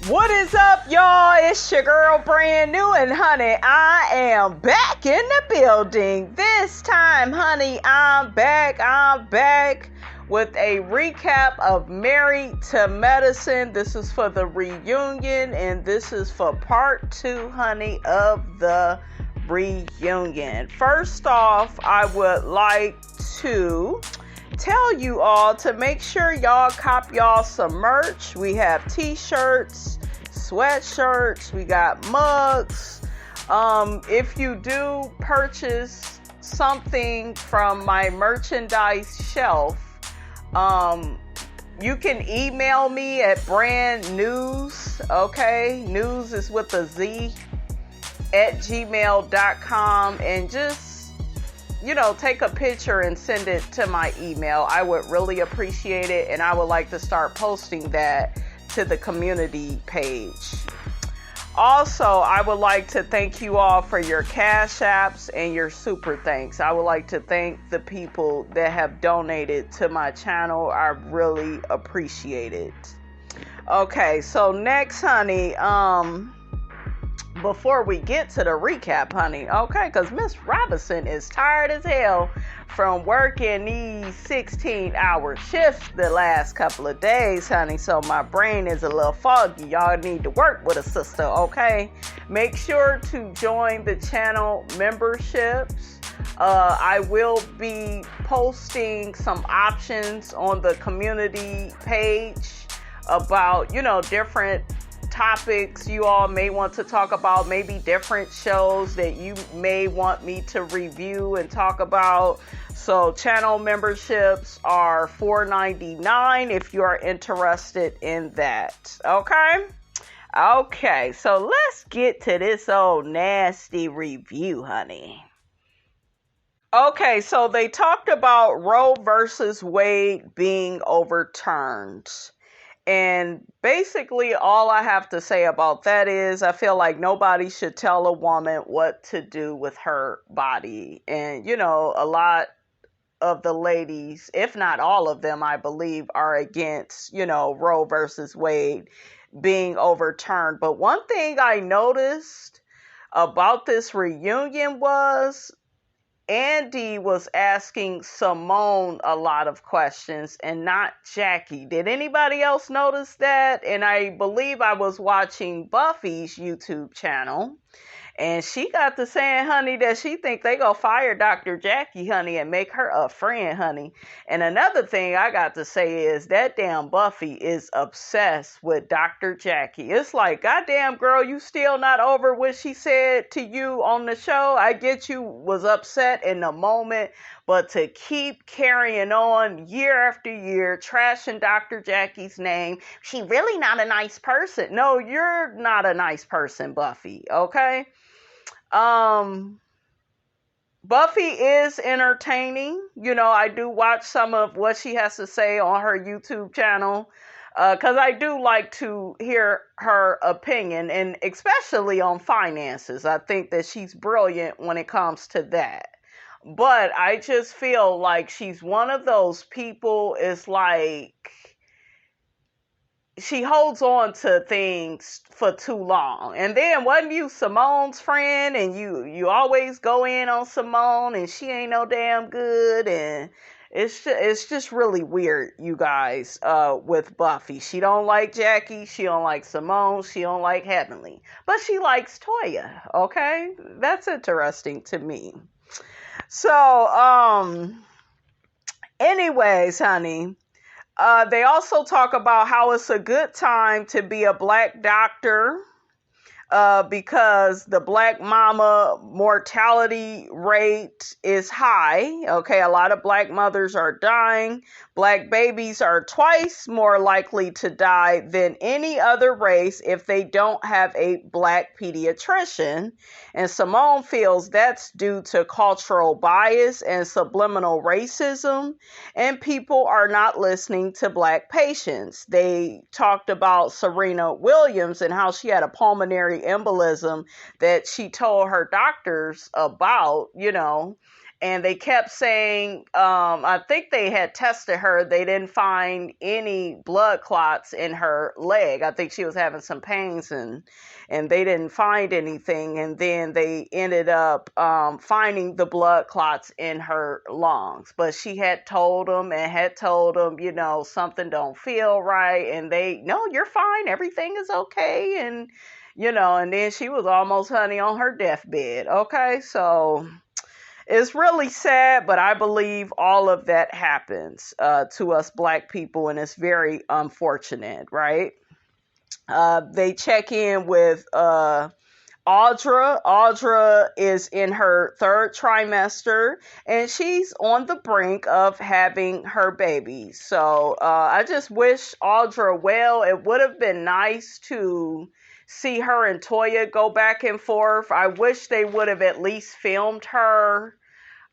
What is up, y'all? It's your girl, brand new, and honey, I am back in the building. This time, honey, I'm back with a recap of Married to Medicine. This is for the reunion, and this is for part 2, honey, of the reunion. First off, I would like to tell you all to make sure y'all cop y'all some merch. We have t-shirts, sweatshirts, we got mugs. If you do purchase something from my merchandise shelf, you can email me at brandnews, okay? News is with a Z, at gmail.com, and just take a picture and send it to my email. I would really appreciate it, and I would like to start posting that to the community page. Also, I would like to thank you all for your cash apps and your super thanks. I would like to thank the people that have donated to my channel. I really appreciate it. Okay, so next, honey, before we get to the recap, honey, okay, because Miss Robinson is tired as hell from working these 16-hour shifts the last couple of days, honey, so my brain is a little foggy. Y'all need to work with a sister, okay? Make sure to join the channel memberships. I will be posting some options on the community page about, different topics you all may want to talk about, maybe different shows that you may want me to review and talk about. So channel memberships are $4.99 if you are interested in that. Okay, so let's get to this old nasty review, honey. Okay, so they talked about Roe versus Wade being overturned. And basically all I have to say about that is I feel like nobody should tell a woman what to do with her body. And, a lot of the ladies, if not all of them, I believe, are against, Roe versus Wade being overturned. But one thing I noticed about this reunion was Andy was asking Simone a lot of questions and not Jackie. Did anybody else notice that? And I believe I was watching Buffy's YouTube channel, and she got to saying, honey, that she think they gonna fire Dr. Jackie, honey, and make her a friend, honey. And another thing I got to say is that damn Buffy is obsessed with Dr. Jackie. It's like, goddamn girl, you still not over what she said to you on the show. I get you was upset in the moment, but to keep carrying on year after year, trashing Dr. Jackie's name, she really not a nice person. No, you're not a nice person, Buffy, okay? Buffy is entertaining. I do watch some of what she has to say on her YouTube channel, because I do like to hear her opinion, and especially on finances. I think that she's brilliant when it comes to that. But I just feel like she's one of those people, it's like she holds on to things for too long. And then wasn't you Simone's friend, and you always go in on Simone, and she ain't no damn good, and it's just really weird, you guys, with Buffy. She don't like Jackie, she don't like Simone, she don't like Heavenly, but she likes Toya, okay? That's interesting to me. So, anyways, honey, they also talk about how it's a good time to be a black doctor, because the black mama mortality rate is high. Okay, a lot of black mothers are dying. Black babies are twice more likely to die than any other race if they don't have a black pediatrician. And Simone feels that's due to cultural bias and subliminal racism, and people are not listening to black patients. They talked about Serena Williams and how she had a pulmonary embolism that she told her doctors about, And they kept saying, I think they had tested her. They didn't find any blood clots in her leg. I think she was having some pains, and they didn't find anything. And then they ended up finding the blood clots in her lungs. But she had told them, something don't feel right. And they, no, you're fine. Everything is okay. And, and then she was almost, honey, on her deathbed. Okay, so it's really sad, but I believe all of that happens to us Black people, and it's very unfortunate, right? They check in with Audra. Audra is in her third trimester, and she's on the brink of having her baby. So I just wish Audra well. It would have been nice to see her and Toya go back and forth. I wish they would have at least filmed her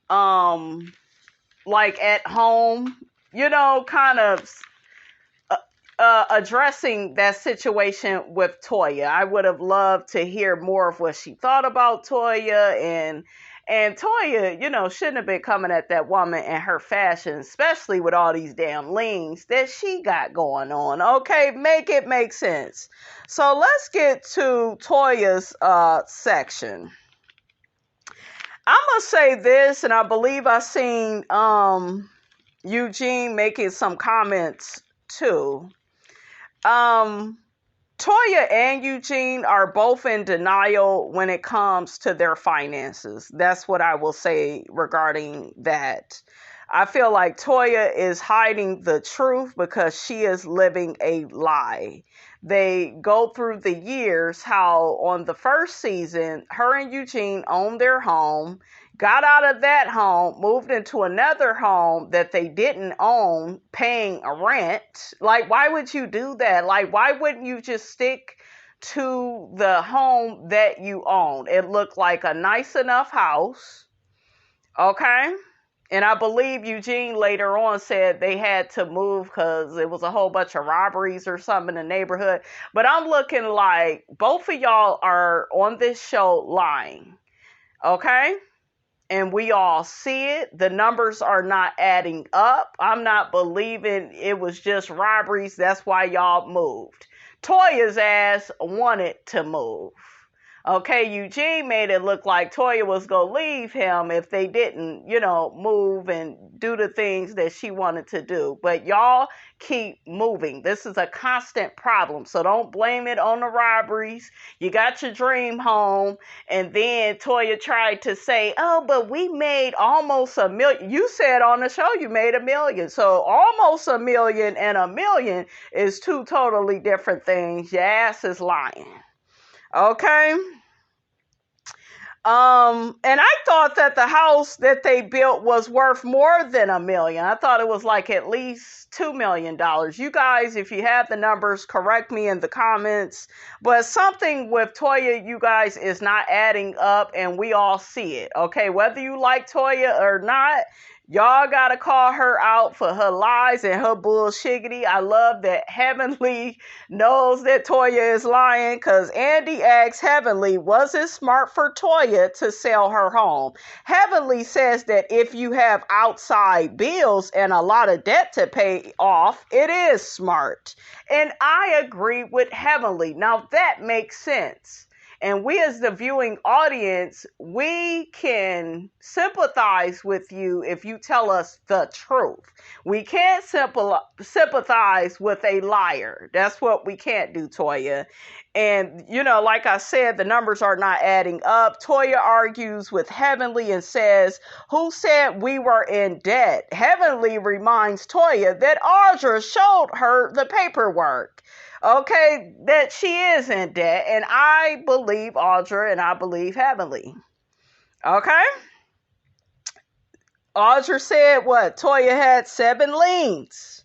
like at home, kind of addressing that situation with Toya. I would have loved to hear more of what she thought about Toya, and Toya, shouldn't have been coming at that woman in her fashion, especially with all these damn leans that she got going on. Okay, make it make sense. So let's get to Toya's section. I'm going to say this, and I believe I seen Eugene making some comments too. Toya and Eugene are both in denial when it comes to their finances. That's what I will say regarding that. I feel like Toya is hiding the truth because she is living a lie. They go through the years how on the first season, her and Eugene owned their home, got out of that home, moved into another home that they didn't own, paying a rent. Like, why would you do that? Like, why wouldn't you just stick to the home that you own? It looked like a nice enough house. Okay? And I believe Eugene later on said they had to move because it was a whole bunch of robberies or something in the neighborhood. But I'm looking like both of y'all are on this show lying. Okay? And we all see it. The numbers are not adding up. I'm not believing it was just robberies. That's why y'all moved. Toya's ass wanted to move. Okay, Eugene made it look like Toya was going to leave him if they didn't, move and do the things that she wanted to do. But y'all keep moving. This is a constant problem. So don't blame it on the robberies. You got your dream home. And then Toya tried to say, oh, but we made almost $1 million. You said on the show you made $1 million. So almost $1 million and $1 million is two totally different things. Your ass is lying. Okay. And I thought that the house that they built was worth more than $1 million. I thought it was like at least $2 million. You guys, if you have the numbers, correct me in the comments. But something with Toya, you guys, is not adding up, and we all see it. Okay, whether you like Toya or not, y'all gotta call her out for her lies and her bullshiggity. I love that Heavenly knows that Toya is lying, because Andy asked Heavenly, was it smart for Toya to sell her home? Heavenly says that if you have outside bills and a lot of debt to pay off, it is smart. And I agree with Heavenly. Now that makes sense. And we as the viewing audience, we can sympathize with you if you tell us the truth. We can't sympathize with a liar. That's what we can't do, Toya. And, like I said, the numbers are not adding up. Toya argues with Heavenly and says, who said we were in debt? Heavenly reminds Toya that Audra showed her the paperwork. Okay, that she is in debt, and I believe Audra and I believe Heavenly. Okay? Audra said what? Toya had 7 liens.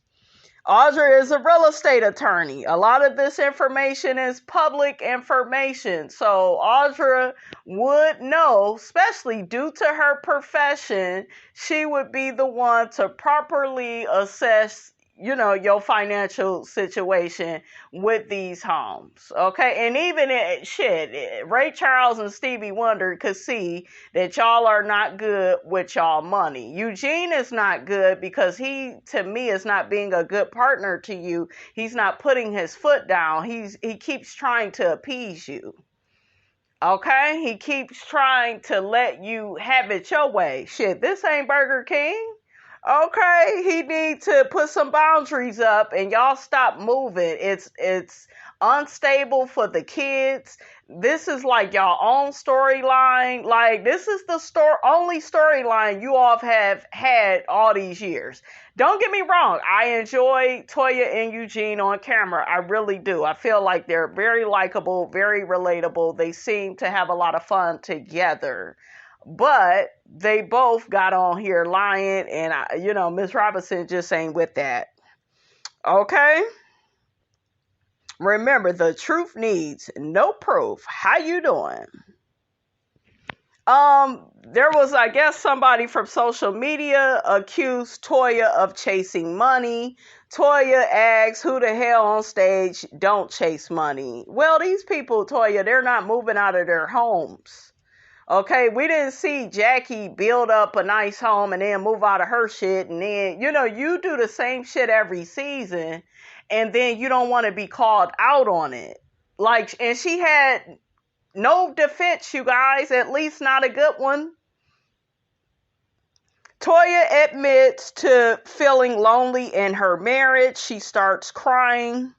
Audra is a real estate attorney. A lot of this information is public information. So Audra would know, especially due to her profession, she would be the one to properly assess your financial situation with these homes. Okay. And even Ray Charles and Stevie Wonder could see that y'all are not good with y'all money. Eugene is not good because he, to me, is not being a good partner to you. He's not putting his foot down. He keeps trying to appease you. Okay? He keeps trying to let you have it your way. This ain't Burger King. Okay, he needs to put some boundaries up and y'all stop moving. It's unstable for the kids. This is like y'all own storyline. Like, this is the only storyline you all have had all these years. Don't get me wrong. I enjoy Toya and Eugene on camera. I really do. I feel like they're very likable, very relatable. They seem to have a lot of fun together. But they both got on here lying, and Miss Robinson just ain't with that. Okay? Remember, the truth needs no proof. How you doing? There was, I guess, somebody from social media accused Toya of chasing money. Toya asks, who the hell on stage don't chase money? Well, these people, Toya, they're not moving out of their homes. Okay, we didn't see Jackie build up a nice home and then move out of her shit. And then, you do the same shit every season and then you don't want to be called out on it. Like, and she had no defense, you guys, at least not a good one. Toya admits to feeling lonely in her marriage. She starts crying.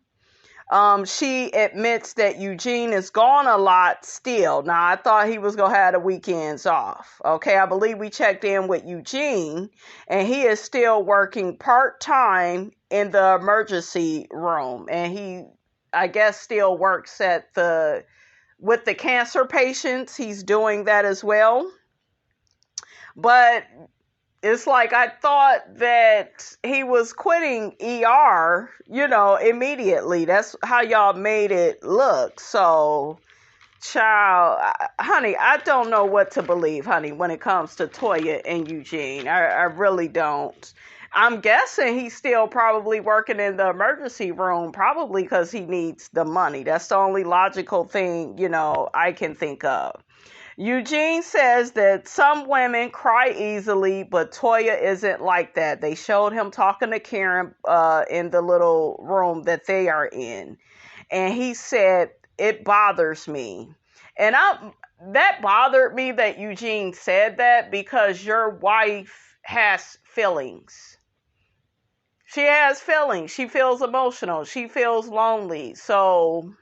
She admits that Eugene is gone a lot still. Now, I thought he was going to have the weekends off. Okay, I believe we checked in with Eugene, and he is still working part-time in the emergency room. And he, I guess, still works with the cancer patients. He's doing that as well. But it's like I thought that he was quitting ER, immediately. That's how y'all made it look. So, child, honey, I don't know what to believe, honey, when it comes to Toya and Eugene. I really don't. I'm guessing he's still probably working in the emergency room, probably because he needs the money. That's the only logical thing, I can think of. Eugene says that some women cry easily, but Toya isn't like that. They showed him talking to Karen in the little room that they are in. And he said, it bothers me. And that bothered me that Eugene said that, because your wife has feelings. She has feelings. She feels emotional. She feels lonely. So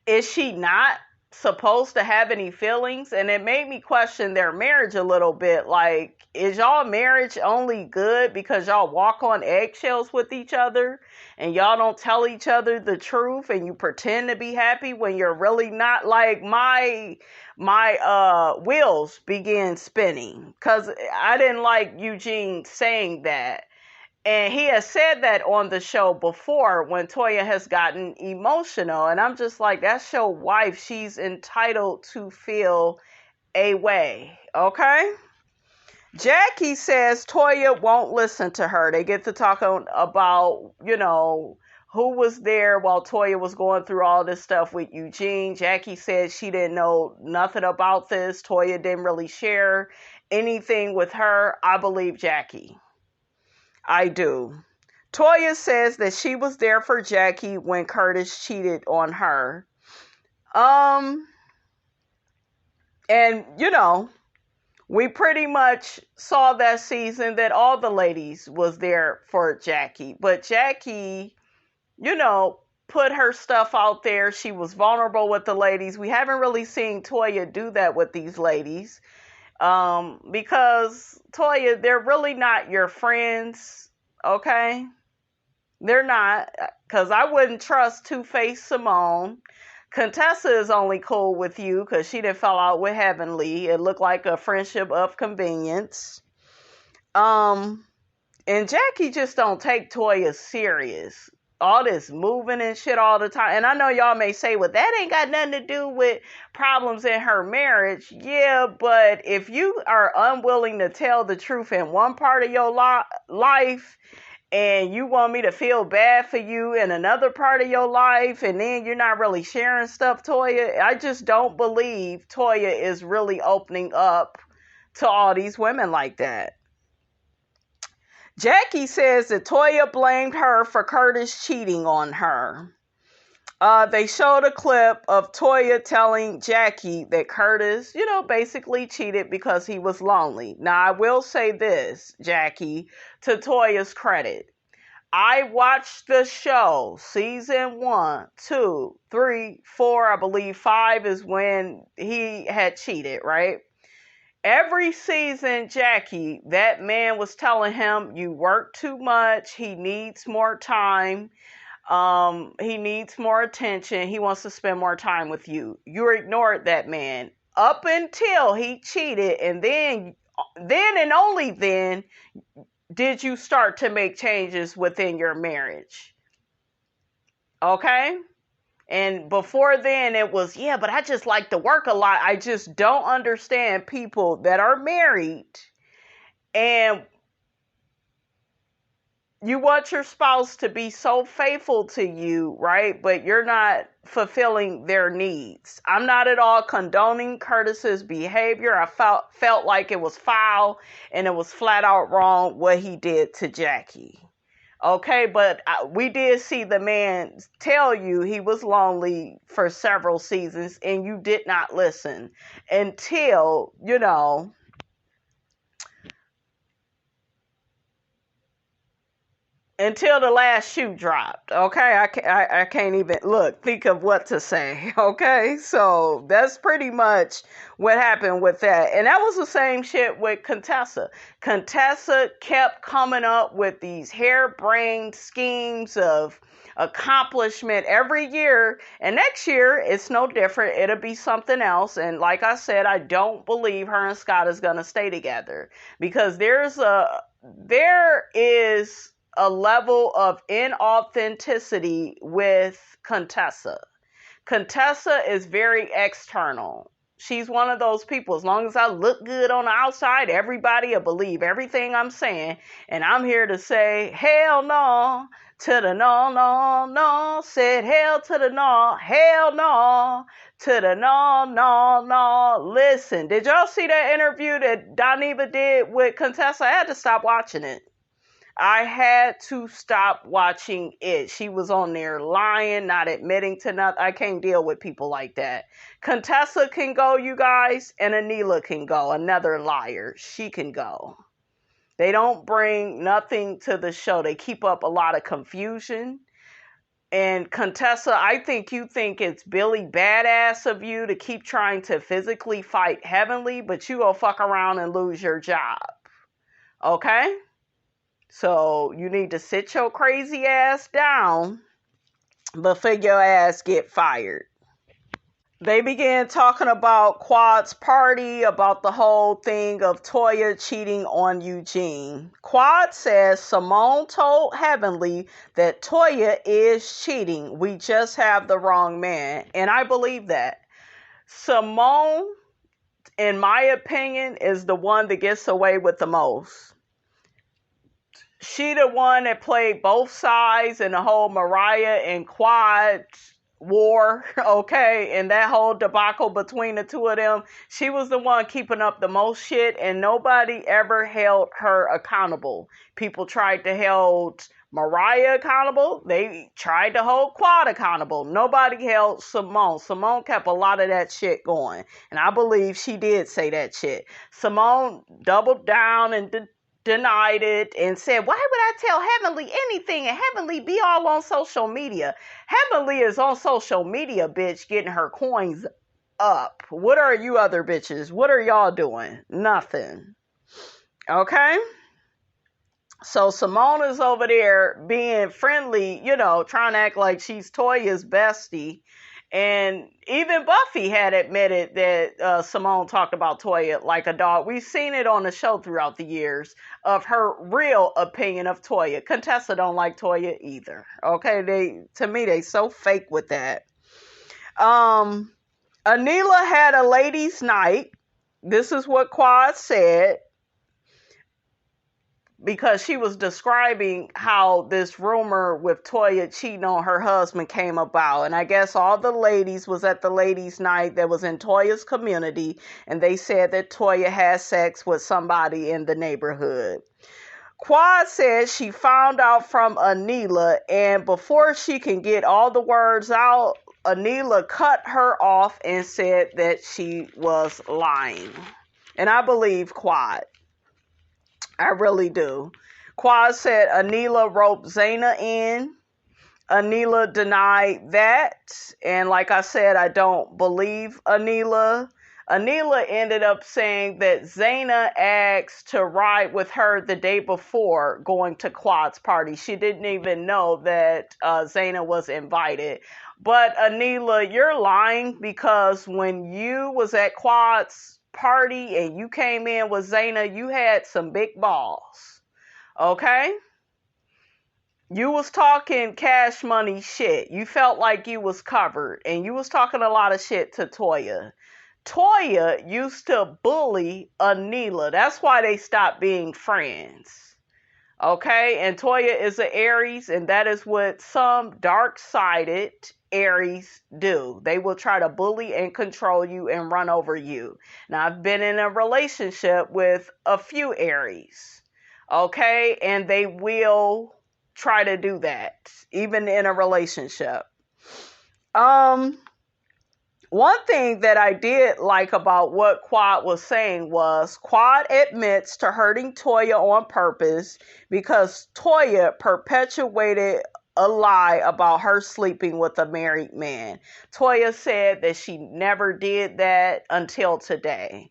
is she not supposed to have any feelings? And it made me question their marriage a little bit. Like, is y'all marriage only good because y'all walk on eggshells with each other and y'all don't tell each other the truth and you pretend to be happy when you're really not? Like, my wheels began spinning because I didn't like Eugene saying that. And he has said that on the show before when Toya has gotten emotional. And I'm just like, that's your wife. She's entitled to feel a way. Okay? Jackie says Toya won't listen to her. They get to talking about, who was there while Toya was going through all this stuff with Eugene. Jackie said she didn't know nothing about this. Toya didn't really share anything with her. I believe Jackie. I do. Toya says that she was there for Jackie when Curtis cheated on her. And, we pretty much saw that season that all the ladies was there for Jackie. But Jackie, put her stuff out there. She was vulnerable with the ladies. We haven't really seen Toya do that with these ladies. Because Toya, they're really not your friends, okay? They're not, because I wouldn't trust Two-Face Simone. Contessa is only cool with you because she didn't fall out with Heavenly. It looked like a friendship of convenience. And Jackie just don't take Toya serious. All this moving and shit all the time. And I know y'all may say, well, that ain't got nothing to do with problems in her marriage. Yeah, but if you are unwilling to tell the truth in one part of your life and you want me to feel bad for you in another part of your life, and then you're not really sharing stuff, Toya. I just don't believe Toya is really opening up to all these women like that. Jackie says that Toya blamed her for Curtis cheating on her. They showed a clip of Toya telling Jackie that Curtis, basically cheated because he was lonely. Now, I will say this, Jackie, to Toya's credit. I watched the show, season 1, 2, 3, 4, I believe 5 is when he had cheated, right? Every season, Jackie, that man was telling him, you work too much, he needs more time. He needs more attention. He wants to spend more time with you. You ignored that man up until he cheated, and then and only then did you start to make changes within your marriage. Okay? And before then it was, yeah, but I just like to work a lot. I just don't understand people that are married and you want your spouse to be so faithful to you, right? But you're not fulfilling their needs. I'm not at all condoning Curtis's behavior. I felt like it was foul and it was flat out wrong what he did to Jackie. Okay, but we did see the man tell you he was lonely for several seasons and you did not listen until, until the last shoe dropped. Okay, I can't even think of what to say. Okay, so that's pretty much what happened with that. And that was the same shit with Contessa. Contessa kept coming up with these harebrained schemes of accomplishment every year, and next year it's no different. It'll be something else. And like I said, I don't believe her and Scott is going to stay together because there is a level of inauthenticity with Contessa. Contessa is very external. She's one of those people. As long as I look good on the outside, everybody will believe everything I'm saying. And I'm here to say, hell no to the no, no, no. Said hell to the no, hell no to the no, no, no. Listen, did y'all see that interview that Doniva did with Contessa? I had to stop watching it. I had to stop watching it. She was on there lying, not admitting to nothing. I can't deal with people like that. Contessa can go, you guys, and Anila can go. Another liar. She can go. They don't bring nothing to the show. They keep up a lot of confusion. And Contessa, I think you think it's Billy badass of you to keep trying to physically fight Heavenly, but you go fuck around and lose your job. Okay? So you need to sit your crazy ass down before your ass get fired. They began talking about Quad's party, about the whole thing of Toya cheating on Eugene. Quad says Simone told Heavenly that Toya is cheating. We just have the wrong man. And I believe that. Simone, in my opinion, is the one that gets away with the most. She the one that played both sides in the whole Mariah and Quad war, okay, and that whole debacle between the two of them. She was the one keeping up the most shit, and nobody ever held her accountable. People tried to hold Mariah accountable. They tried to hold Quad accountable. Nobody held Simone. Simone kept a lot of that shit going, and I believe she did say that shit. Simone doubled down and denied it and said, why would I tell Heavenly anything and Heavenly be all on social media? Heavenly is on social media, bitch, getting her coins up. What are you other bitches? What are y'all doing? Nothing. Okay? So Simone is over there being friendly, trying to act like she's Toya's bestie. And even Buffy had admitted that Simone talked about Toya like a dog. We've seen it on the show throughout the years of her real opinion of Toya. Contessa don't like Toya either. Okay, to me, they so fake with that. Anila had a ladies' night. This is what Quad said. because she was describing how this rumor with Toya cheating on her husband came about. And I guess all the ladies was at the ladies' night that was in Toya's community, and they said that Toya had sex with somebody in the neighborhood. Quad said she found out from Anila, and before she can get all the words out, Anila cut her off and said that she was lying. And I believe Quad. I really do. Quad said Anila roped Zaina in. Anila denied that. And like I said, I don't believe Anila. Anila ended up saying that Zaina asked to ride with her the day before going to Quad's party. She didn't even know that Zaina was invited. But Anila, you're lying, because when you was at Quad's party and you came in with Zaina, you had some big balls. Okay? You was talking cash money shit. You felt like you was covered, and you was talking a lot of shit to Toya. Toya used to bully Anila. That's why they stopped being friends. Okay? And Toya is an Aries, and that is what some dark-sided Aries do. They will try to bully and control you and run over you. Now, I've been in a relationship with a few Aries. Okay? And they will try to do that, even in a relationship. One thing that I did like about what Quad was saying was Quad admits to hurting Toya on purpose because Toya perpetuated a lie about her sleeping with a married man. Toya said that she never did that until today.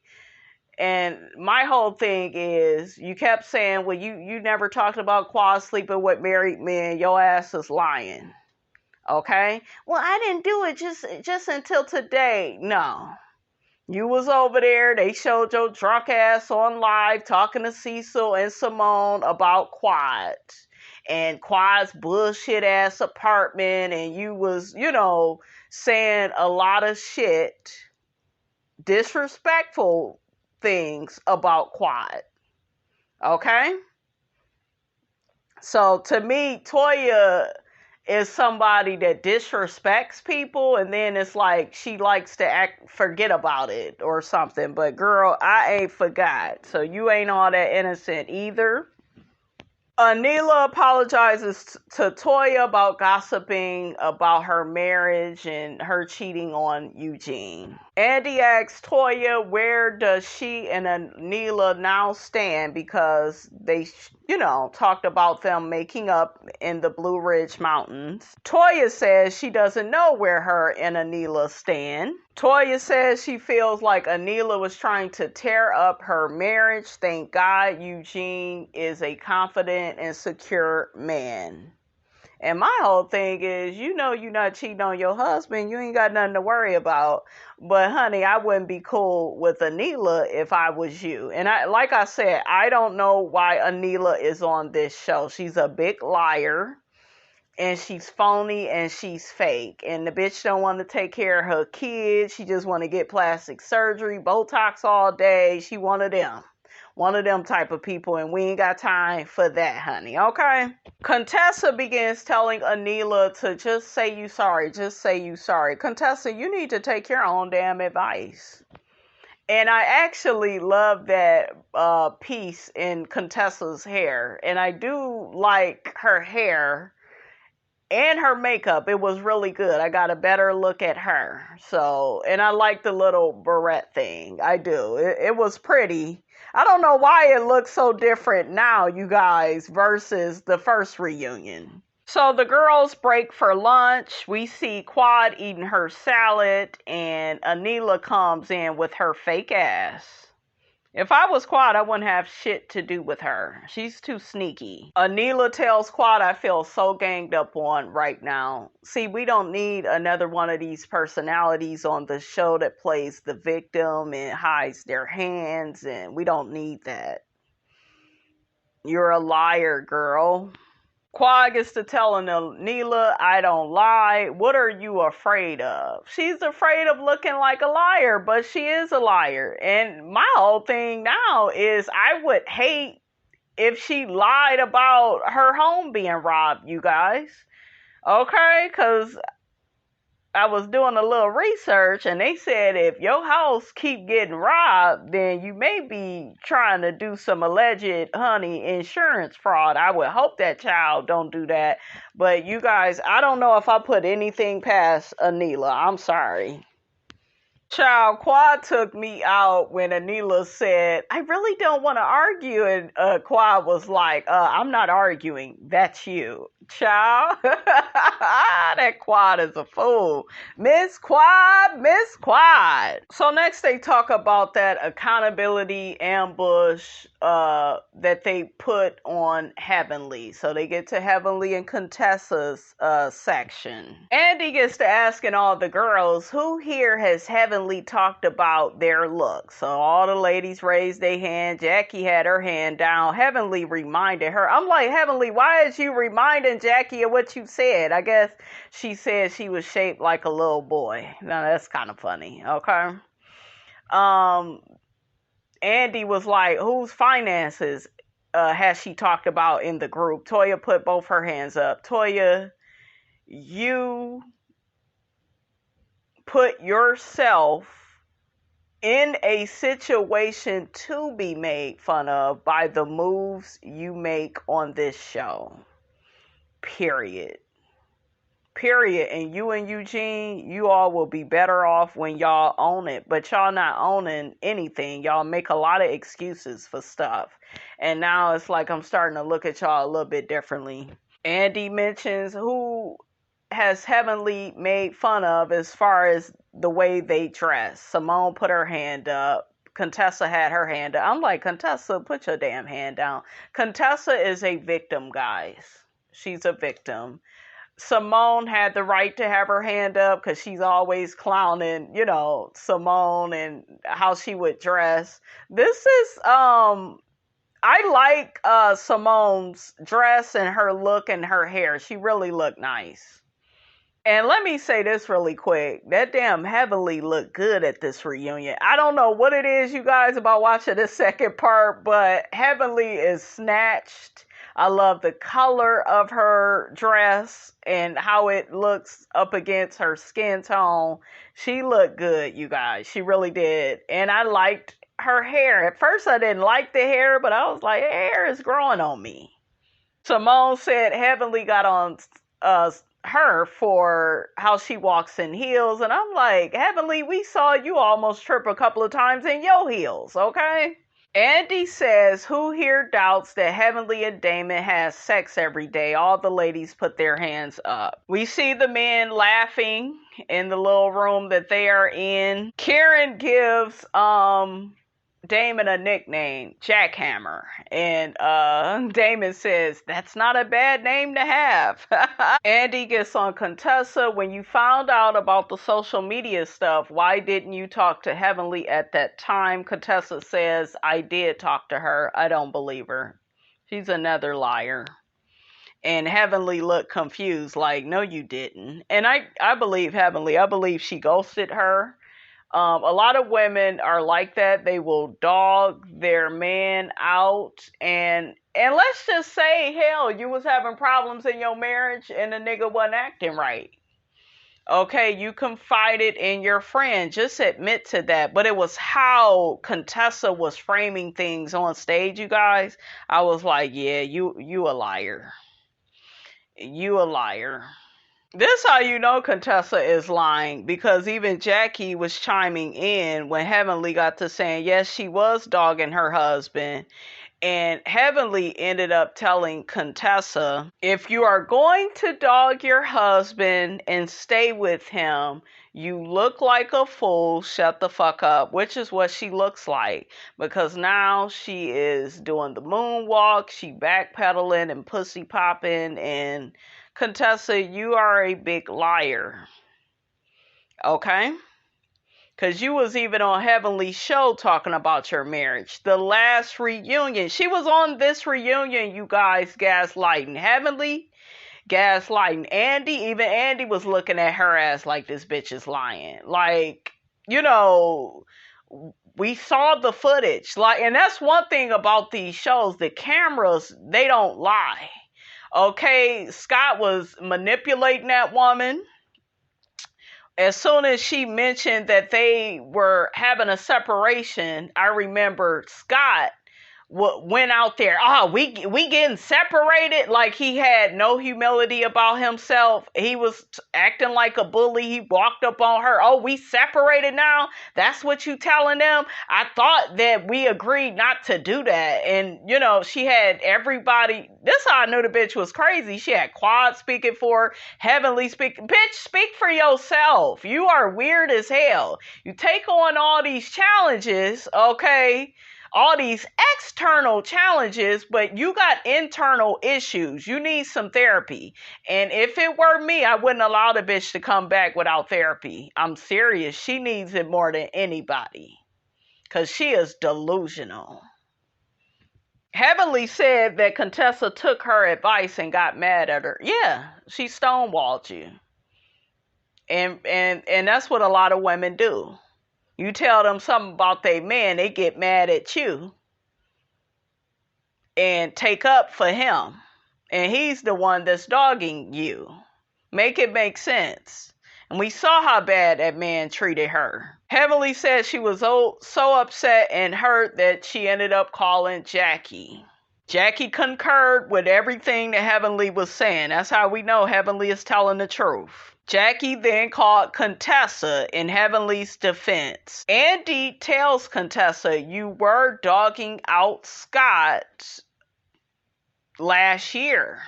And my whole thing is, you kept saying, well, you never talked about Quad sleeping with married men. Your ass is lying. Okay? Well, I didn't do it just until today. No. You was over there. They showed your drunk ass on live talking to Cecil and Simone about Quad. And Quad's bullshit ass apartment. And you was, saying a lot of shit. Disrespectful things about Quad. Okay? So to me, Toya is somebody that disrespects people, and then it's like she likes to forget about it or something. But girl, I ain't forgot. So you ain't all that innocent either. Anila apologizes to Toya about gossiping about her marriage and her cheating on Eugene. Andy asks Toya where does she and Anila now stand, because they, talked about them making up in the Blue Ridge Mountains. Toya says she doesn't know where her and Anila stand. Toya says she feels like Anila was trying to tear up her marriage. Thank God Eugene is a confident and secure man. And my whole thing is, you're not cheating on your husband. You ain't got nothing to worry about. But honey, I wouldn't be cool with Anila if I was you. And like I said, I don't know why Anila is on this show. She's a big liar. And she's phony and she's fake. And the bitch don't want to take care of her kids. She just want to get plastic surgery, Botox all day. She one of them. One of them type of people. And we ain't got time for that, honey. Okay? Contessa begins telling Anila to just say you sorry. Just say you sorry. Contessa, you need to take your own damn advice. And I actually love that piece in Contessa's hair. And I do like her hair. And her makeup, it was really good. I got a better look at her. So, and I like the little barrette thing. I do. It was pretty. I don't know why it looks so different now, you guys, versus the first reunion. So the girls break for lunch. We see Quad eating her salad, and Anila comes in with her fake ass. If I was Quad, I wouldn't have shit to do with her. She's too sneaky. Anila tells Quad, I feel so ganged up on right now. See, we don't need another one of these personalities on the show that plays the victim and hides their hands, and we don't need that. You're a liar, girl. Quad gets to telling Anila, I don't lie. What are you afraid of? She's afraid of looking like a liar, but she is a liar. And my whole thing now is I would hate if she lied about her home being robbed, you guys. Okay, because I was doing a little research and they said if your house keep getting robbed, then you may be trying to do some alleged insurance fraud. I would hope that child don't do that. But you guys, I don't know if I put anything past Anila. I'm sorry. Child, Quad took me out when Anila said, I really don't want to argue. And Quad was like, I'm not arguing. That's you. Child, that Quad is a fool. Miss Quad, Miss Quad. So next they talk about that accountability ambush that they put on Heavenly. So they get to Heavenly and Contessa's section. Andy gets to asking all the girls, who here has Heavenly talked about their looks? So all the ladies raised their hand. Jackie had her hand down. Heavenly reminded her. I'm like, Heavenly, why is you reminding Jackie of what you said? I guess she said she was shaped like a little boy. Now that's kind of funny. Okay. Andy was like, whose finances has she talked about in the group? Toya put both her hands up. Toya, you put yourself in a situation to be made fun of by the moves you make on this show. Period. And you and Eugene, you all will be better off when y'all own it. But y'all not owning anything. Y'all make a lot of excuses for stuff. And now it's like I'm starting to look at y'all a little bit differently. Andy mentions who has Heavenly made fun of as far as the way they dress. Simone put her hand up. Contessa had her hand up. I'm like, Contessa, put your damn hand down. Contessa is a victim, guys. She's a victim. Simone had the right to have her hand up because she's always clowning, Simone and how she would dress. This is, I like Simone's dress and her look and her hair. She really looked nice. And let me say this really quick. That damn Heavenly looked good at this reunion. I don't know what it is, you guys, about watching the second part, but Heavenly is snatched. I love the color of her dress and how it looks up against her skin tone. She looked good, you guys. She really did. And I liked her hair. At first, I didn't like the hair, but I was like, hair is growing on me. Simone said Heavenly got on her for how she walks in heels. And I'm like, Heavenly, we saw you almost trip a couple of times in your heels, okay? Andy says, who here doubts that Heavenly and Damon has sex every day? All the ladies put their hands up. We see the men laughing in the little room that they are in. Karen gives Damon a nickname, Jackhammer. And Damon says, that's not a bad name to have. Andy gets on Contessa. When you found out about the social media stuff, why didn't you talk to Heavenly at that time? Contessa says, I did talk to her. I don't believe her. She's another liar. And Heavenly looked confused, like, no, you didn't. And I believe Heavenly. I believe she ghosted her. A lot of women are like that. They will dog their man out. And let's just say, hell, you was having problems in your marriage and the nigga wasn't acting right. Okay, you confided in your friend. Just admit to that. But it was how Contessa was framing things on stage, you guys. I was like, yeah, you a liar. You a liar. This how you know Contessa is lying, because even Jackie was chiming in when Heavenly got to saying, yes, she was dogging her husband. And Heavenly ended up telling Contessa, if you are going to dog your husband and stay with him, you look like a fool, shut the fuck up, which is what she looks like. Because now she is doing the moonwalk, she backpedaling and pussy popping, and Contessa, you are a big liar. Okay? Because you was even on Heavenly's show talking about your marriage. The last reunion. She was on this reunion, you guys, gaslighting Heavenly, gaslighting Andy. Even Andy was looking at her ass like, this bitch is lying. Like, We saw the footage. Like, and that's one thing about these shows, the cameras, they don't lie. Okay, Scott was manipulating that woman. As soon as she mentioned that they were having a separation, I remember Scott went out there. We getting separated. Like, he had no humility about himself. He was acting like a bully. He walked up on her. Oh, we separated now? That's what you telling them? I thought that we agreed not to do that. And, you know, she had everybody. This how I knew the bitch was crazy. She had Quad speaking for her, Heavenly speaking. Bitch, speak for yourself. You are weird as hell. You take on all these challenges, okay? All these external challenges, but you got internal issues. You need some therapy. And if it were me, I wouldn't allow the bitch to come back without therapy. I'm serious. She needs it more than anybody, because she is delusional. Heavenly said that Contessa took her advice and got mad at her. Yeah, she stonewalled you. And that's what a lot of women do. You tell them something about their man, they get mad at you and take up for him. And he's the one that's dogging you. Make it make sense. And we saw how bad that man treated her. Heavenly said she was so upset and hurt that she ended up calling Jackie. Jackie concurred with everything that Heavenly was saying. That's how we know Heavenly is telling the truth. Jackie then called Contessa in Heavenly's defense. Andy tells Contessa, you were dogging out Scott last year.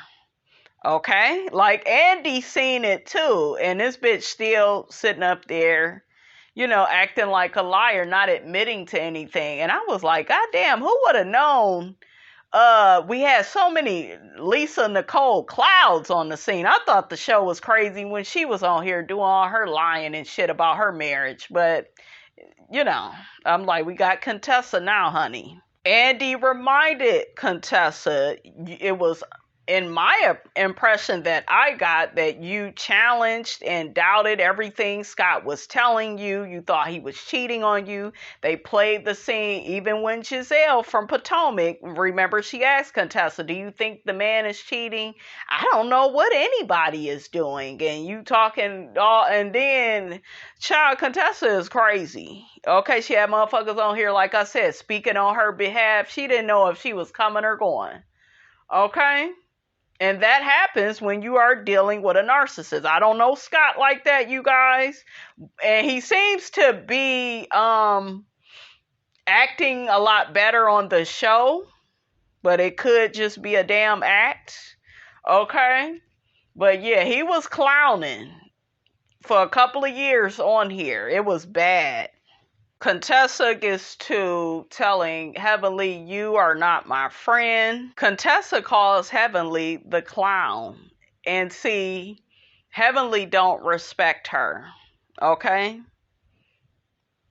Okay? Like, Andy seen it too. And this bitch still sitting up there, you know, acting like a liar, not admitting to anything. And I was like, God damn, who would have known? We had so many Lisa Nicole Clouds on the scene. I thought the show was crazy when she was on here doing all her lying and shit about her marriage. But, you know, I'm like, we got Contessa now, honey. Andy reminded Contessa, it was in my impression that I got, that you challenged and doubted everything Scott was telling you. You thought he was cheating on you. They played the scene even when Giselle from Potomac, remember, she asked Contessa, do you think the man is cheating? I don't know what anybody is doing. And you talking all, and then child, Contessa is crazy. Okay, she had motherfuckers on here, like I said, speaking on her behalf. She didn't know if she was coming or going. Okay? And that happens when you are dealing with a narcissist. I don't know Scott like that, you guys. And he seems to be acting a lot better on the show. But it could just be a damn act. Okay? But yeah, he was clowning for a couple of years on here. It was bad. Contessa gets to telling Heavenly, you are not my friend. Contessa calls Heavenly the clown. And see, Heavenly don't respect her. Okay?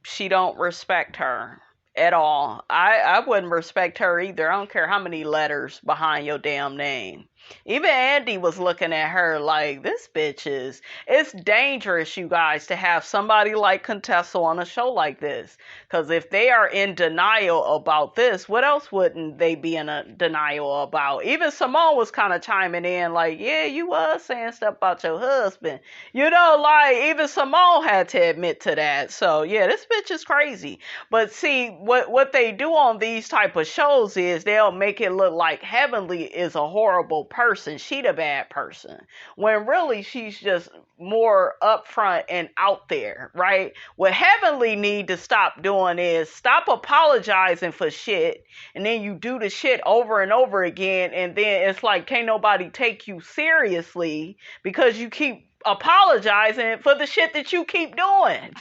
She don't respect her at all. I wouldn't respect her either. I don't care how many letters behind your damn name. Even Andy was looking at her like, this bitch is... It's dangerous, you guys, to have somebody like Contessa on a show like this. Because if they are in denial about this, what else wouldn't they be in a denial about? Even Simone was kind of chiming in like, yeah, you was saying stuff about your husband. You know, like, even Simone had to admit to that. So, yeah, this bitch is crazy. But see, what they do on these type of shows is they'll make it look like Heavenly is a horrible person. She the bad person. When really she's just more upfront and out there, right? What Heavenly need to stop doing is stop apologizing for shit, and then you do the shit over and over again, and then it's like can't nobody take you seriously because you keep apologizing for the shit that you keep doing.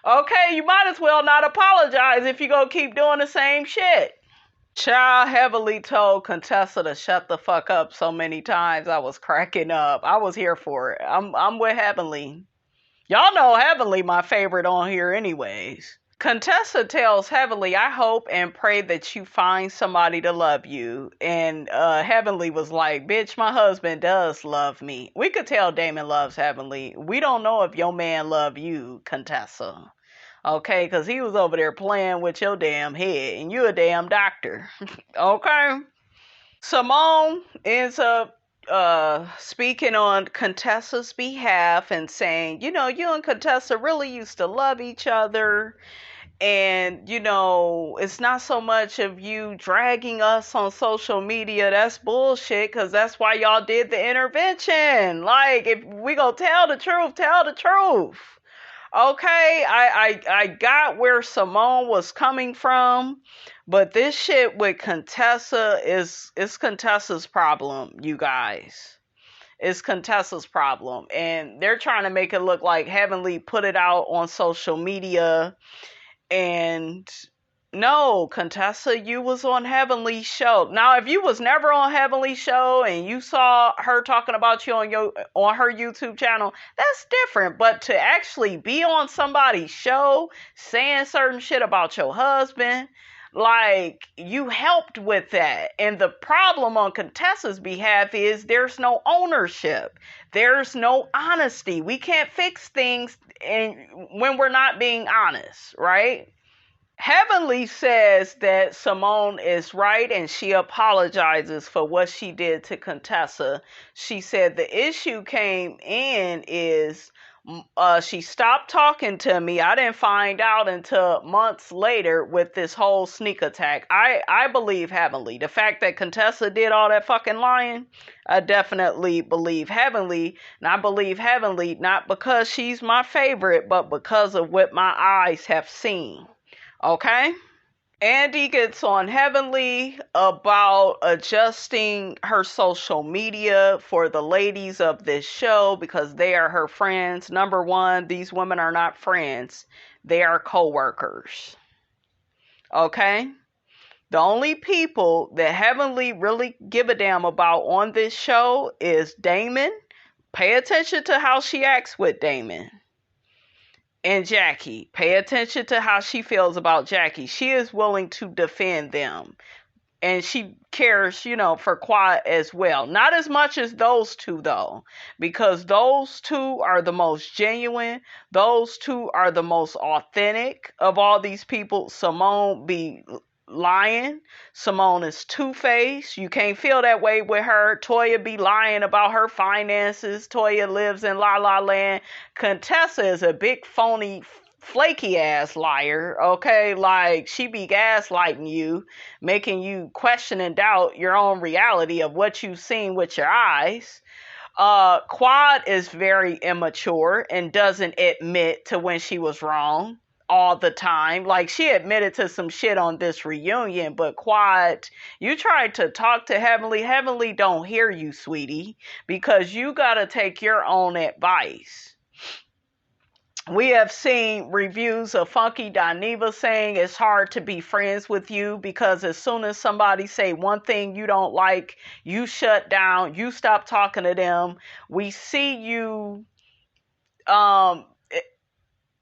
Okay, you might as well not apologize if you gonna keep doing the same shit. Child, Heavenly told Contessa to shut the fuck up so many times. I was cracking up. I was here for it. I'm with Heavenly. Y'all know Heavenly my favorite on here anyways. Contessa tells Heavenly, I hope and pray that you find somebody to love you. And Heavenly was like, bitch, my husband does love me. We could tell Damon loves Heavenly. We don't know if your man love you, Contessa. Okay, because he was over there playing with your damn head, and you a damn doctor. Okay? Simone ends up speaking on Contessa's behalf and saying, you and Contessa really used to love each other. And, it's not so much of you dragging us on social media. That's bullshit, because that's why y'all did the intervention. Like, if we gonna tell the truth, tell the truth. Okay, I got where Simone was coming from, but this shit with Contessa is Contessa's problem, you guys. It's Contessa's problem. And they're trying to make it look like Heavenly put it out on social media. And no, Contessa, you was on Heavenly's show. Now, if you was never on Heavenly's show and you saw her talking about you on her YouTube channel, that's different. But to actually be on somebody's show saying certain shit about your husband, like, you helped with that. And the problem on Contessa's behalf is there's no ownership. There's no honesty. We can't fix things when we're not being honest, right? Heavenly says that Simone is right and she apologizes for what she did to Contessa. She said the issue came in is she stopped talking to me. I didn't find out until months later with this whole sneak attack. I believe Heavenly. The fact that Contessa did all that fucking lying, I definitely believe Heavenly. And I believe Heavenly not because she's my favorite, but because of what my eyes have seen. Okay? Andy gets on Heavenly about adjusting her social media for the ladies of this show because they are her friends. Number one, these women are not friends. They are co-workers. Okay? The only people that Heavenly really give a damn about on this show is Damon. Pay attention to how she acts with Damon. And Jackie. Pay attention to how she feels about Jackie. She is willing to defend them. And she cares, for Quad as well. Not as much as those two, though. Because those two are the most genuine. Those two are the most authentic of all these people. Simone be lying. Simone is two-faced. You can't feel that way with her. Toya be lying about her finances. Toya lives in La La Land. Contessa is a big phony flaky ass liar. Okay, like she be gaslighting you, making you question and doubt your own reality of what you've seen with your eyes. Quad is very immature and doesn't admit to when she was wrong all the time. Like, she admitted to some shit on this reunion, but Quad, you tried to talk to Heavenly. Heavenly don't hear you, sweetie, because you gotta take your own advice. We have seen reviews of Funky Dineva saying it's hard to be friends with you because as soon as somebody say one thing you don't like, you shut down, you stop talking to them. We see you,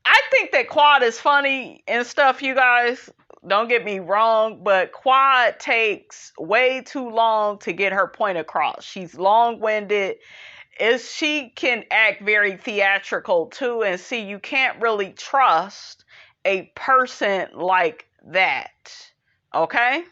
I think that Quad is funny and stuff, you guys. Don't get me wrong, but Quad takes way too long to get her point across. She's long-winded. She can act very theatrical too, and see, you can't really trust a person like that. Okay?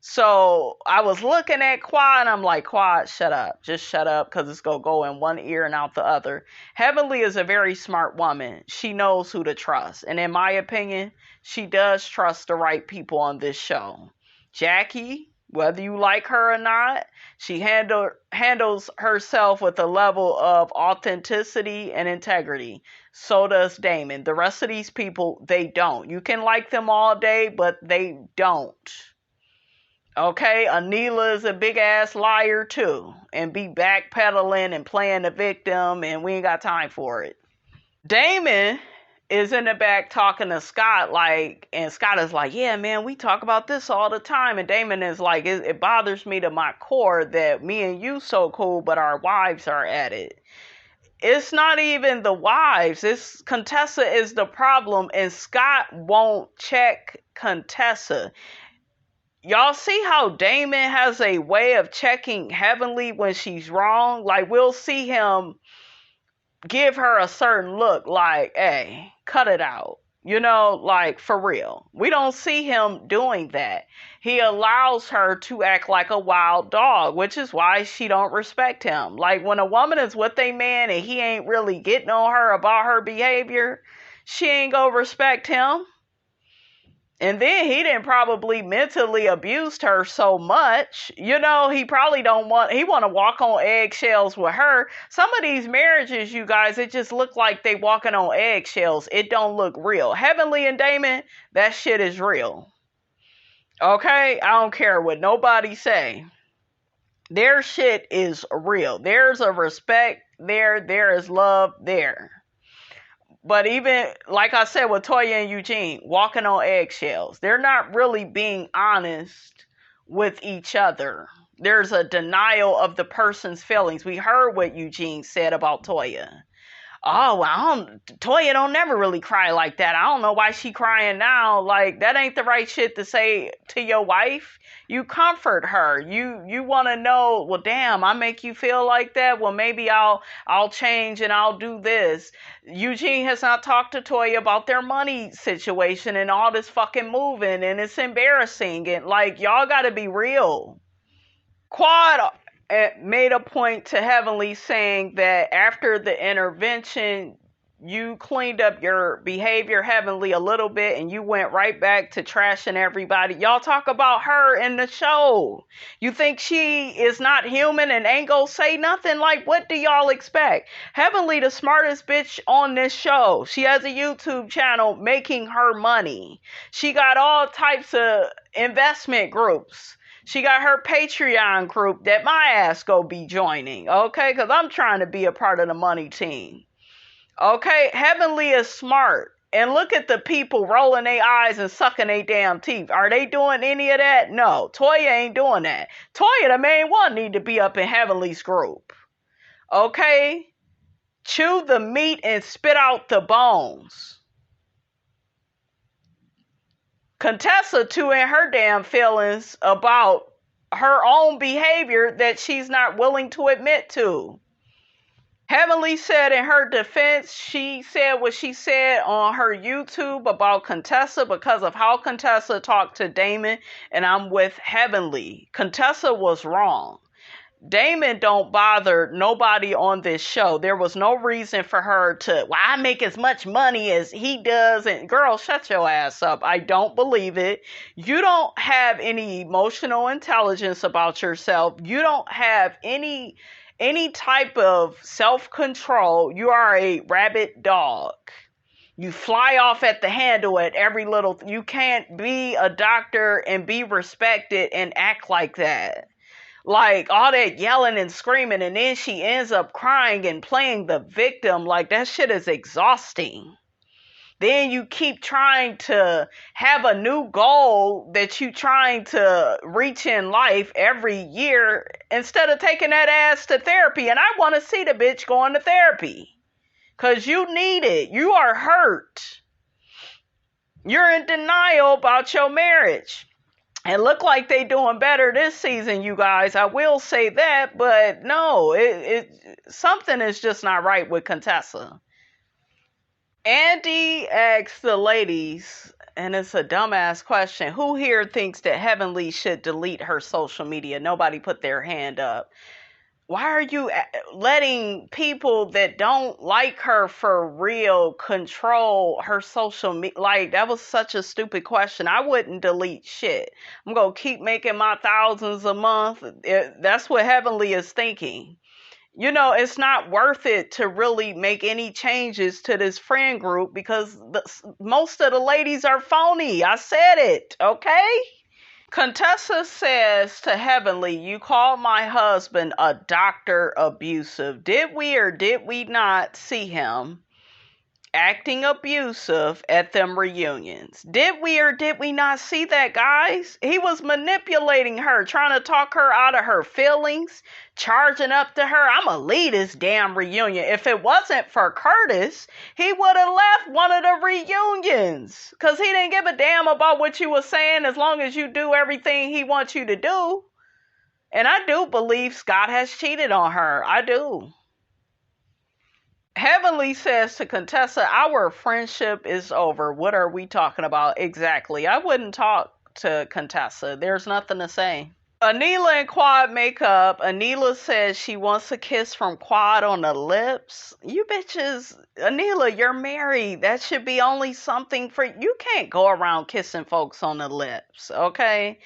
So I was looking at Quad and I'm like, Quad, shut up. Just shut up, because it's going to go in one ear and out the other. Heavenly is a very smart woman. She knows who to trust. And in my opinion, she does trust the right people on this show. Jackie, whether you like her or not, she handles herself with a level of authenticity and integrity. So does Damon. The rest of these people, they don't. You can like them all day, but they don't. Okay, Anila is a big ass liar too, and be backpedaling and playing the victim, and we ain't got time for it. Damon is in the back talking to Scott, and Scott is like, yeah, man, we talk about this all the time. And Damon is like, it bothers me to my core that me and you so cool, but our wives are at it. It's not even the wives. It's Contessa is the problem, and Scott won't check Contessa. Y'all see how Damon has a way of checking Heavenly when she's wrong? Like, we'll see him give her a certain look like, hey, cut it out. Like for real. We don't see him doing that. He allows her to act like a wild dog, which is why she don't respect him. Like when a woman is with a man and he ain't really getting on her about her behavior, she ain't gonna respect him. And then he didn't probably mentally abused her so much. He probably he want to walk on eggshells with her. Some of these marriages, you guys, it just look like they walking on eggshells. It don't look real. Heavenly and Damon, that shit is real. Okay? I don't care what nobody say. Their shit is real. There's a respect there. There is love there. But even, like I said, with Toya and Eugene, walking on eggshells, they're not really being honest with each other. There's a denial of the person's feelings. We heard what Eugene said about Toya. Oh, well, Toya don't never really cry like that. I don't know why she crying now. Like, that ain't the right shit to say to your wife. You comfort her. You want to know, well, damn, I make you feel like that. Well, maybe I'll change and I'll do this. Eugene has not talked to Toya about their money situation and all this fucking moving, and it's embarrassing. And like, y'all got to be real. Quad made a point to Heavenly saying that after the intervention, you cleaned up your behavior, Heavenly, a little bit, and you went right back to trashing everybody. Y'all talk about her in the show. You think she is not human and ain't gonna say nothing? Like, what do y'all expect? Heavenly, the smartest bitch on this show. She has a YouTube channel making her money. She got all types of investment groups. She got her Patreon group that my ass go be joining, okay? Because I'm trying to be a part of the money team, okay? Heavenly is smart. And look at the people rolling their eyes and sucking their damn teeth. Are they doing any of that? No. Toya ain't doing that. Toya, the main one, need to be up in Heavenly's group, okay? Chew the meat and spit out the bones. Contessa too in her damn feelings about her own behavior that she's not willing to admit to. Heavenly said in her defense, she said what she said on her YouTube about Contessa because of how Contessa talked to Damon, and I'm with Heavenly. Contessa was wrong. Damon don't bother nobody on this show. There was no reason for her to, well, I make as much money as he does. And girl, shut your ass up. I don't believe it. You don't have any emotional intelligence about yourself. You don't have any type of self-control. You are a rabid dog. You fly off at the handle at every little, you can't be a doctor and be respected and act like that. Like all that yelling and screaming, and then she ends up crying and playing the victim. Like that shit is exhausting. Then you keep trying to have a new goal that you trying to reach in life every year instead of taking that ass to therapy. And I want to see the bitch going to therapy because you need it. You are hurt. You're in denial about your marriage. It looked like they doing better this season, you guys. I will say that, but no, something is just not right with Contessa. Andy asks the ladies, and it's a dumbass question, who here thinks that Heavenly should delete her social media? Nobody put their hand up. Why are you letting people that don't like her for real control her social media? Like, that was such a stupid question. I wouldn't delete shit. I'm going to keep making my thousands a month. That's what Heavenly is thinking. It's not worth it to really make any changes to this friend group because most of the ladies are phony. I said it, okay? Contessa says to Heavenly, you called my husband a doctor abusive. Did we or did we not see him acting abusive at them reunions? Did we or did we not see that, guys? He was manipulating her, trying to talk her out of her feelings, charging up to her. I'm going to leave this damn reunion. If it wasn't for Curtis, he would have left one of the reunions because he didn't give a damn about what you were saying as long as you do everything he wants you to do. And I do believe Scott has cheated on her. I do. Heavenly says to Contessa, our friendship is over. What are we talking about exactly? I wouldn't talk to Contessa. There's nothing to say. Anila and Quad make up. Anila says she wants a kiss from Quad on the lips. You bitches, Anila, you're married. That should be only something for you. Can't go around kissing folks on the lips, okay?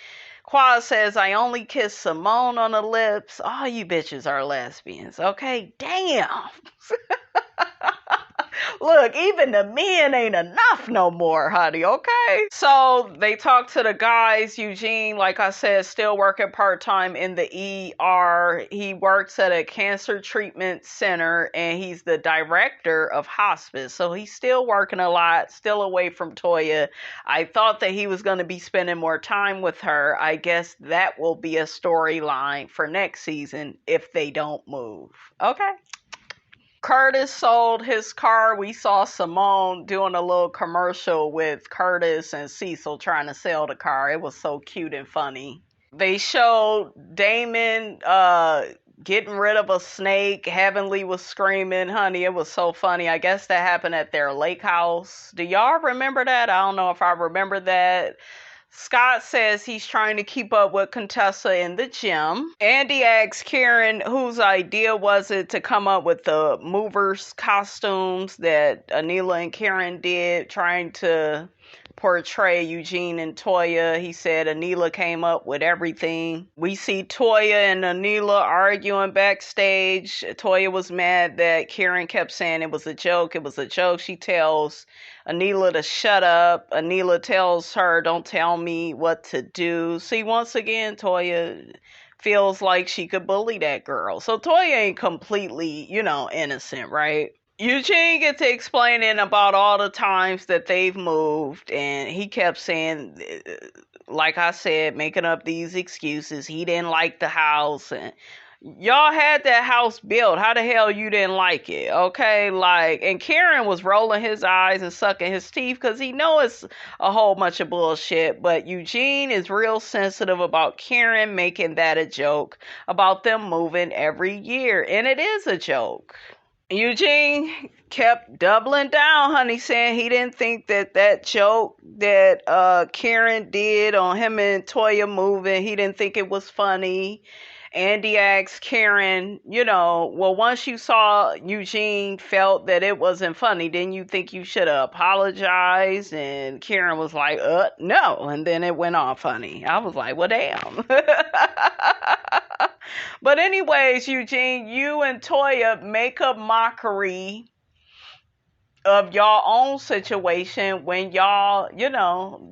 Quad says, I only kiss Simone on the lips. All you bitches are lesbians, okay? Damn. Look, even the men ain't enough no more, honey, okay? So they talk to the guys. Eugene, like I said, still working part-time in the ER. He works at a cancer treatment center, and he's the director of hospice. So he's still working a lot, still away from Toya. I thought that he was going to be spending more time with her. I guess that will be a storyline for next season if they don't move. Okay? Curtis sold his car. We saw Simone doing a little commercial with Curtis and Cecil trying to sell the car. It was so cute and funny. They showed Damon getting rid of a snake. Heavenly was screaming. Honey, it was so funny. I guess that happened at their lake house. Do y'all remember that? I don't know if I remember that. Scott says he's trying to keep up with Contessa in the gym. Andy asks Karen whose idea was it to come up with the movers costumes that Anila and Karen did, trying to portray Eugene and Toya. He said Anila came up with everything. We see Toya and Anila arguing backstage. Toya was mad that Karen kept saying it was a joke. It was a joke. She tells Anila to shut up. Anila tells her, don't tell me what to do. See, once again, Toya feels like she could bully that girl. So Toya ain't completely, innocent, right? Eugene gets explaining about all the times that they've moved, and he kept saying, like I said, making up these excuses. He didn't like the house, and y'all had that house built. How the hell you didn't like it? Okay, and Karen was rolling his eyes and sucking his teeth because he knows it's a whole bunch of bullshit. But Eugene is real sensitive about Karen making that a joke about them moving every year, and it is a joke. Eugene kept doubling down, honey, saying he didn't think that joke that Karen did on him and Toya moving, he didn't think it was funny. Andy asked Karen, well, once you saw Eugene felt that it wasn't funny, didn't you think you should have apologized? And Karen was like, no. And then it went off, honey. I was like, well, damn. But anyways, Eugene, you and Toya make a mockery of y'all own situation when y'all,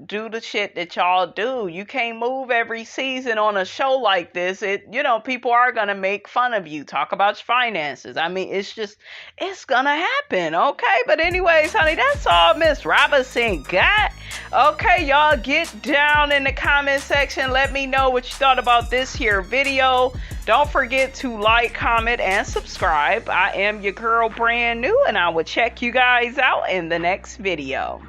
do the shit that y'all do. You can't move every season on a show like this. People are going to make fun of you, talk about your finances. I mean, it's going to happen, okay? But anyways, honey, that's all Miss Robinson got. Okay, y'all get down in the comment section. Let me know what you thought about this here video. Don't forget to like, comment, and subscribe. I am your girl, Brand New, and I will check you guys out in the next video.